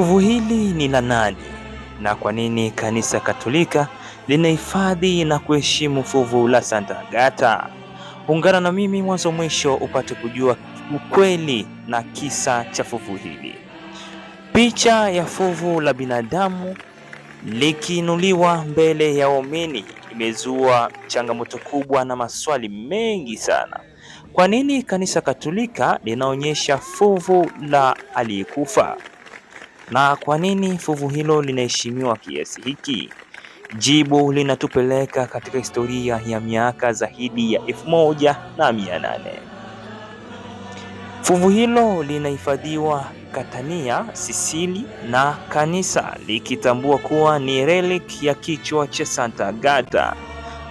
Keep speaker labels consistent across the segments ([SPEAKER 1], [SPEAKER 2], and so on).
[SPEAKER 1] Fuvu hili ni la nani na kwa nini Kanisa Katolika linahifadhi na kuheshimu fuvu la Santa Agata? Ungana na mimi mwanzo mwisho upate kujua ukweli na kisa cha fuvu hili. Picha ya fuvu la binadamu likiinuliwa mbele ya waumini imezua changamoto kubwa na maswali mengi sana. Kwa nini Kanisa Katolika linaonyesha fuvu la aliyekufa? Na kwa nini fuvu hilo linaheshimiwa kiasi hiki? Jibu linatupeleka katika historia ya miaka zaidi ya 1800. Fuvu hilo linahifadhiwa Catania, Sisili, na kanisa likitambua kuwa ni relic ya kichwa cha Santa Agata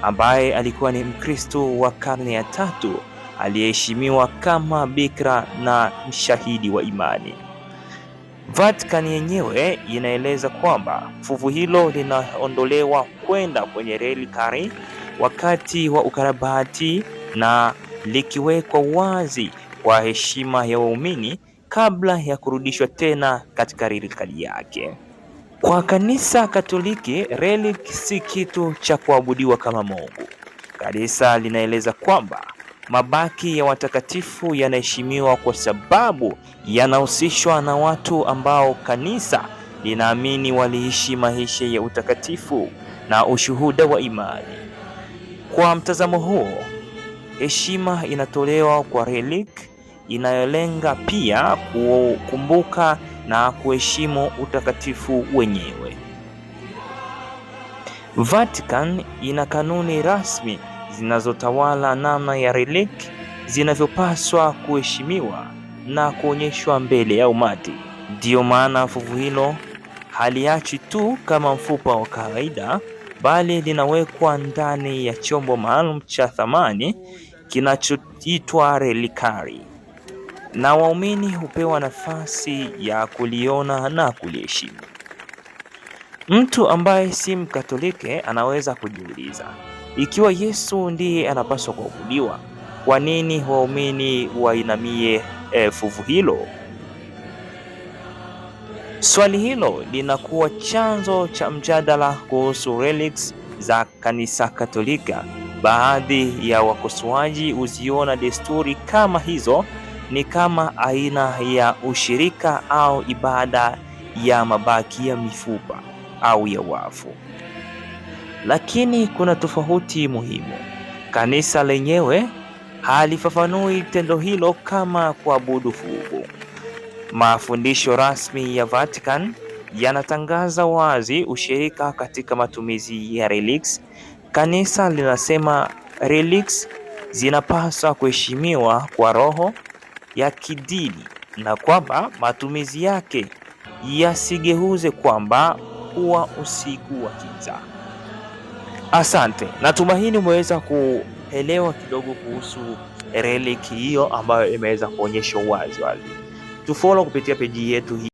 [SPEAKER 1] ambaye alikuwa ni Mkristo wa karne ya 3 aliyeheshimiwa kama bikira na mshahidi wa imani. Vatican yenyewe inaeleza kwamba fuvu hilo linaondolewa kwenda kwenye relikari wakati wa ukarabati na likiwekwa wazi kwa heshima ya waumini kabla ya kurudishwa tena katika relikari yake. Kwa Kanisa Katoliki, relic si kitu cha kuabudiwa kama Mungu. Kanisa linaeleza kwamba mabaki ya watakatifu yanaheshimiwa kwa sababu yanahusishwa na watu ambao kanisa linaamini waliishi maisha ya utakatifu na ushuhuda wa imani. Kwa mtazamo huo, heshima inatolewa kwa relic inayolenga pia kukumbuka na kuheshimu utakatifu wenyewe. Vatican ina kanuni rasmi zinazotawala namna ya relic zinavyopaswa kuheshimiwa na kuonyeshwa mbele ya umati. Ndiyo maana fuvu hilo haliachi tu kama mfupa wa kawaida, bali linawekwa ndani ya chombo maalum cha thamani kinachoitwa relikari, na waumini hupewa nafasi ya kuliona na kuliheshimu. Mtu ambaye si Mkatoliki anaweza kujiuliza, ikiwa Yesu ndiye anapaswa kuabudiwa, kwa nini waumini wainamie fuvu hilo? Swali hilo linakuwa chanzo cha mjadala kuhusu relics za Kanisa Katolika. Baadhi ya wakosoaji huziona desturi kama hizo ni kama aina ya ushirika au ibada ya mabaki ya mifupa au ya wafu. Lakini kuna tofauti muhimu. Kanisa lenyewe halifafanui tendo hilo kama kuabudu fuvu. Mafundisho rasmi ya Vatican yanatangaza wazi ushirika katika matumizi ya relics. Kanisa linasema relics zinapaswa kuheshimiwa kwa roho ya kidini na kwamba matumizi yake yasigeuze kwamba kuwa usiku wa giza. Asante, natumaini umeweza kuelewa kidogo kuhusu relic hiyo ambayo imeweza kuonyeshwa wazi. Tufollow kupitia peji yetu hii.